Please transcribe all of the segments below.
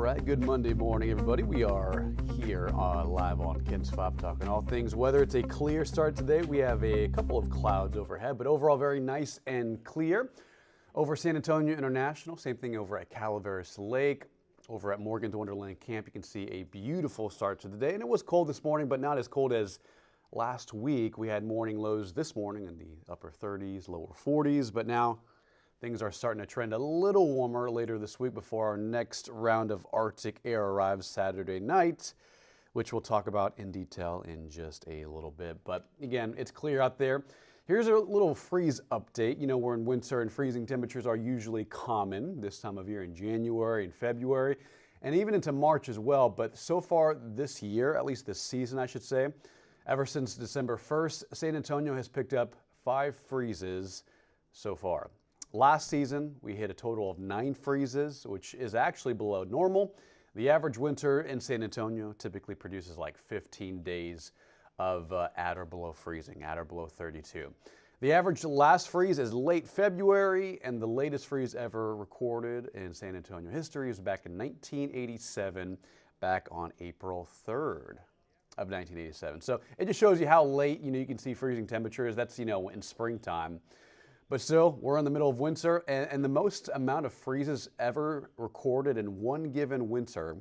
right, good Monday morning, everybody. We are here live on Ken's Pop talking all things weather. It's a clear start today. We have a couple of clouds overhead, but overall very nice and clear. Over San Antonio International, same thing over at Calaveras Lake. Over at Morgan's Wonderland Camp, you can see a beautiful start to the day. And it was cold this morning, but not as cold as last week. We had morning lows this morning in the upper 30s, lower 40s, but now things are starting to trend a little warmer later this week before our next round of Arctic air arrives Saturday night, which we'll talk about in detail in just a little bit. But again, it's clear out there. Here's a little freeze update. You know, we're in winter and freezing temperatures are usually common this time of year in January and February, and even into March as well. But so far this year, at least this season, I should say, ever since December 1st, San Antonio has picked up 5 freezes so far. Last season, we hit a total of 9 freezes, which is actually below normal. The average winter in San Antonio typically produces like 15 days of at or below freezing, at or below 32. The average last freeze is late February, and the latest freeze ever recorded in San Antonio history is back in 1987, back on April 3rd of 1987. So it just shows you how late, you can see freezing temperatures. That's, in springtime. But still, we're in the middle of winter, and the most amount of freezes ever recorded in one given winter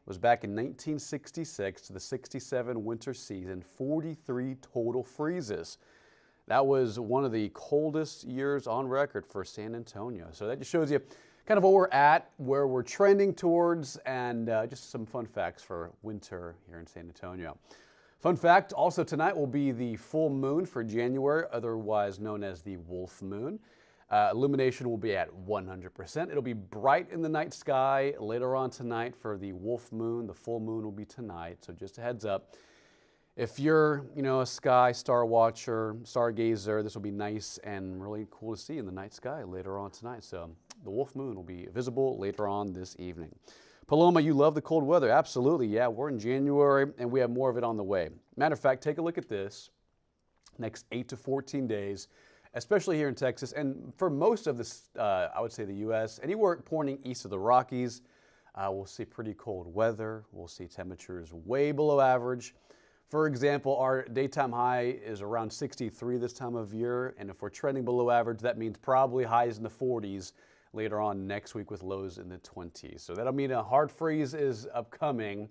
was back in 1966 to the 67 winter season, 43 total freezes. That was one of the coldest years on record for San Antonio. So that just shows you kind of where we're at, where we're trending towards, and just some fun facts for winter here in San Antonio. Fun fact, also tonight will be the full moon for January, otherwise known as the wolf moon. Illumination will be at 100%. It'll be bright in the night sky later on tonight for the wolf moon. The full moon will be tonight, so just a heads up. If you're, a sky star watcher, stargazer, this will be nice and really cool to see in the night sky later on tonight. So the wolf moon will be visible later on this evening. Paloma, you love the cold weather. Absolutely, yeah. We're in January, and we have more of it on the way. Matter of fact, take a look at this. Next 8 to 14 days, especially here in Texas, and for most of this, I would say the U.S., anywhere pointing east of the Rockies, we'll see pretty cold weather. We'll see temperatures way below average. For example, our daytime high is around 63 this time of year, and if we're trending below average, that means probably highs in the 40s later on next week with lows in the 20s. So that'll mean a hard freeze is upcoming,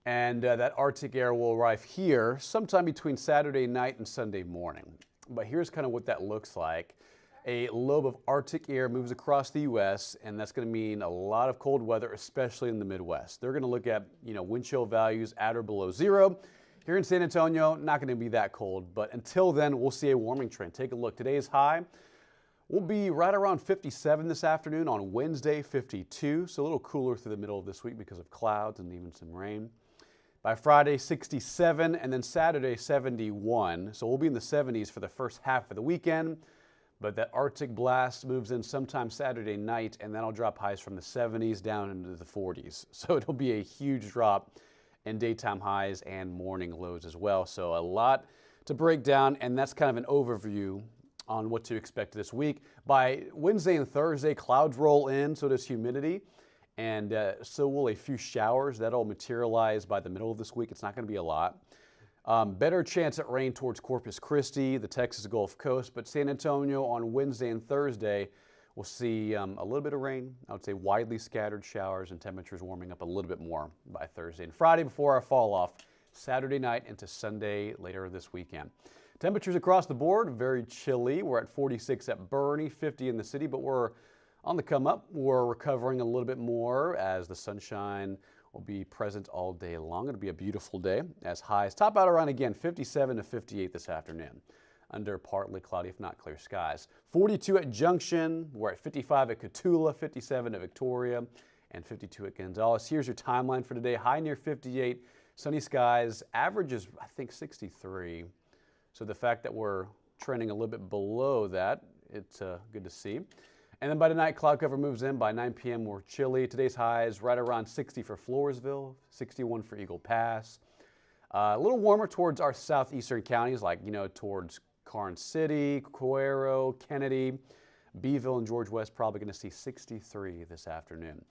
and that Arctic air will arrive here sometime between Saturday night and Sunday morning. But here's kind of what that looks like. A lobe of Arctic air moves across the U.S., and that's going to mean a lot of cold weather, especially in the Midwest. They're going to look at, wind chill values at or below 0. Here in San Antonio, not going to be that cold, but until then, we'll see a warming trend. Take a look. Today's high will be right around 57 this afternoon. On Wednesday, 52, so a little cooler through the middle of this week because of clouds and even some rain. By Friday, 67, and then Saturday, 71. So we'll be in the 70s for the first half of the weekend, but that Arctic blast moves in sometime Saturday night, and that'll drop highs from the 70s down into the 40s. So it'll be a huge drop in daytime highs and morning lows as well. So a lot to break down, and that's kind of an overview on what to expect this week. By Wednesday and Thursday, clouds roll in, so does humidity, and so will a few showers. That'll materialize by the middle of this week. It's not going to be a lot. Better chance at rain towards Corpus Christi, the Texas Gulf Coast, but San Antonio on Wednesday and Thursday, we'll see a little bit of rain. I would say widely scattered showers and temperatures warming up a little bit more by Thursday and Friday before our fall off Saturday night into Sunday later this weekend. Temperatures across the board, very chilly. We're at 46 at Bernie, 50 in the city, but we're on the come up. We're recovering a little bit more as the sunshine will be present all day long. It'll be a beautiful day as highs top out around, again, 57 to 58 this afternoon under partly cloudy, if not clear skies. 42 at Junction. We're at 55 at Cotulla, 57 at Victoria, and 52 at Gonzales. Here's your timeline for today. High near 58, sunny skies. Average is, I think, 63. So the fact that we're trending a little bit below that, it's good to see. And then by tonight, cloud cover moves in. By 9 p.m., we're chilly. Today's highs right around 60 for Floresville, 61 for Eagle Pass. A little warmer towards our southeastern counties, like, towards Karnes City, Cuero, Kennedy, Beeville, and George West, probably going to see 63 this afternoon.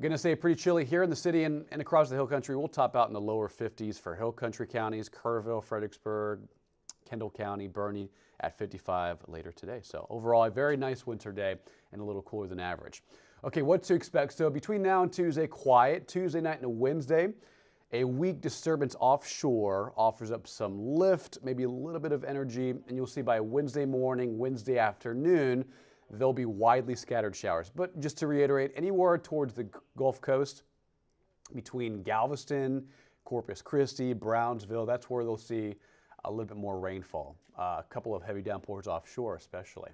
Going to stay pretty chilly here in the city and across the hill country. We'll top out in the lower 50s for hill country counties, Kerrville, Fredericksburg, Kendall County, Bernie at 55 later today. So overall, a very nice winter day and a little cooler than average. Okay, what to expect? So between now and Tuesday, quiet. Tuesday night and a Wednesday, a weak disturbance offshore offers up some lift, maybe a little bit of energy, and you'll see by Wednesday morning, Wednesday afternoon, there'll be widely scattered showers. But just to reiterate, anywhere towards the Gulf Coast, between Galveston, Corpus Christi, Brownsville, that's where they'll see a little bit more rainfall. A couple of heavy downpours offshore especially.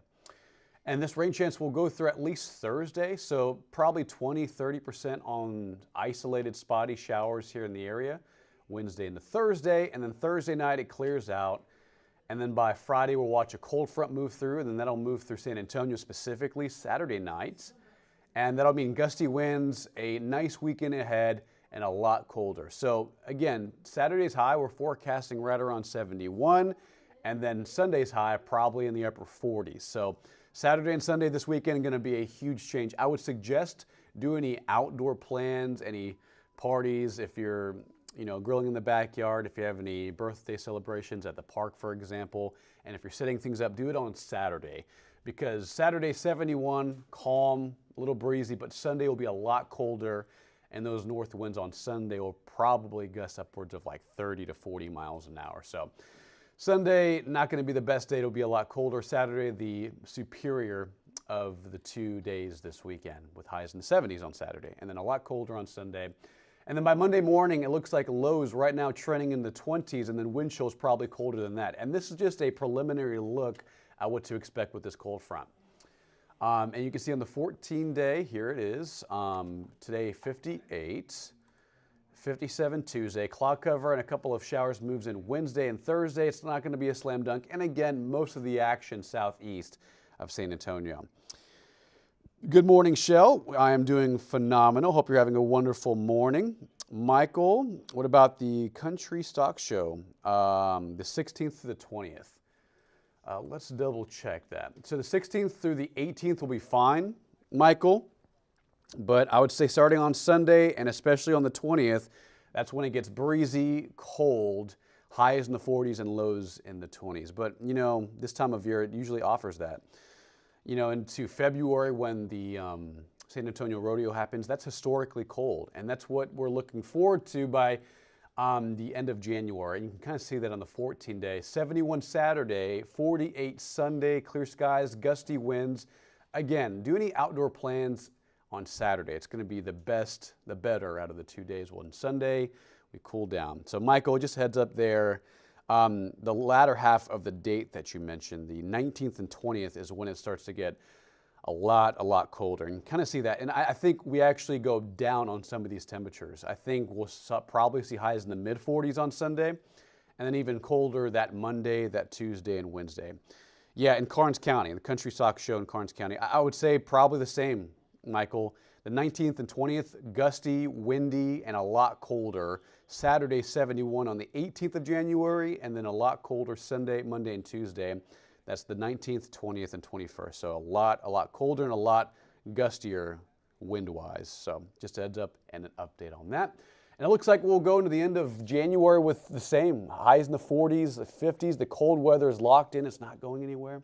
And this rain chance will go through at least Thursday, so probably 20-30% on isolated spotty showers here in the area, Wednesday into Thursday, and then Thursday night it clears out. And then by Friday, we'll watch a cold front move through, and then that'll move through San Antonio specifically Saturday night. And that'll mean gusty winds, a nice weekend ahead, and a lot colder. So again, Saturday's high, we're forecasting right around 71, and then Sunday's high, probably in the upper 40s. So Saturday and Sunday this weekend are going to be a huge change. I would suggest do any outdoor plans, any parties, if you're grilling in the backyard, if you have any birthday celebrations at the park, for example, and if you're setting things up, do it on Saturday, because Saturday 71, calm, a little breezy, but Sunday will be a lot colder, and those north winds on Sunday will probably gust upwards of like 30 to 40 miles an hour. So Sunday, not going to be the best day. It'll be a lot colder. Saturday, the superior of the 2 days this weekend, with highs in the 70s on Saturday, and then a lot colder on Sunday. And then by Monday morning, it looks like lows right now trending in the 20s, and then wind chill's probably colder than that. And this is just a preliminary look at what to expect with this cold front. And you can see on the 14-day, here it is, today 58, 57 Tuesday, cloud cover and a couple of showers moves in Wednesday and Thursday. It's not going to be a slam dunk. And again, most of the action southeast of San Antonio. Good morning, Shell. I am doing phenomenal. Hope you're having a wonderful morning. Michael, what about the Country Stock Show, the 16th through the 20th? Let's double check that. So the 16th through the 18th will be fine, Michael. But I would say starting on Sunday and especially on the 20th, that's when it gets breezy, cold, highs in the 40s and lows in the 20s. But, this time of year, it usually offers that. Into February when the San Antonio Rodeo happens, that's historically cold. And that's what we're looking forward to by the end of January. You can kind of see that on the 14-day. 71 Saturday, 48 Sunday, clear skies, gusty winds. Again, do any outdoor plans on Saturday. It's going to be the better out of the 2 days. Well, on Sunday, we cool down. So, Michael, just heads up there. The latter half of the date that you mentioned, the 19th and 20th, is when it starts to get a lot colder. And you kind of see that. And I think we actually go down on some of these temperatures. I think we'll probably see highs in the mid-40s on Sunday, and then even colder that Monday, that Tuesday, and Wednesday. Yeah, in Karnes County, the Country Stock Show in Karnes County, I would say probably the same, Michael. The 19th and 20th, gusty, windy, and a lot colder. Saturday, 71 on the 18th of January, and then a lot colder Sunday, Monday, and Tuesday. That's the 19th, 20th, and 21st. So a lot colder and a lot gustier wind-wise. So just a heads up and an update on that. And it looks like we'll go into the end of January with the same. Highs in the 40s, the 50s. The cold weather is locked in. It's not going anywhere.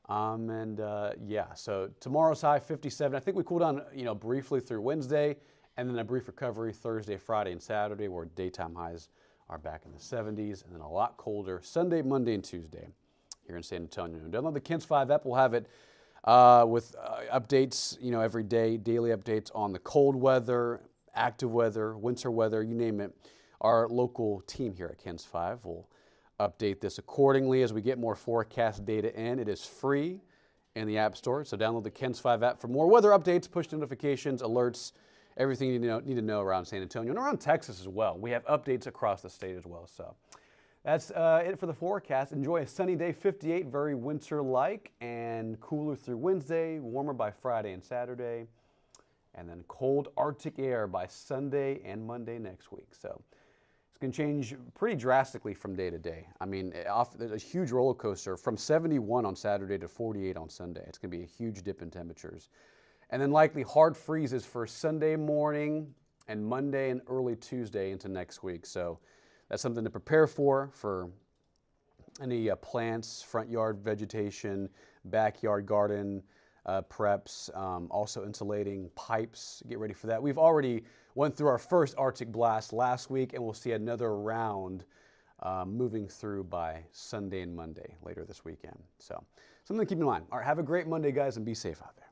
Yeah, so tomorrow's high, 57. I think we cool down, briefly through Wednesday, and then a brief recovery Thursday, Friday, and Saturday, where daytime highs are back in the 70s, and then a lot colder Sunday, Monday, and Tuesday here in San Antonio. Download the KENS 5 app. We'll have it with updates, every day, daily updates on the cold weather, active weather, winter weather, you name it. Our local team here at KENS 5 will update this accordingly as we get more forecast data in. It is free in the App Store, so download the KENS 5 app for more weather updates, push notifications, alerts, everything you need to know around San Antonio and around Texas as well. We have updates across the state as well. So that's it for the forecast. Enjoy a sunny day, 58, very winter-like, and cooler through Wednesday, warmer by Friday and Saturday, and then cold Arctic air by Sunday and Monday next week. So it's going to change pretty drastically from day to day. I mean, there's a huge roller coaster from 71 on Saturday to 48 on Sunday. It's going to be a huge dip in temperatures. And then likely hard freezes for Sunday morning and Monday and early Tuesday into next week. So that's something to prepare for any plants, front yard vegetation, backyard garden preps, also insulating pipes. Get ready for that. We've already went through our first Arctic blast last week, and we'll see another round moving through by Sunday and Monday later this weekend. So something to keep in mind. All right, have a great Monday, guys, and be safe out there.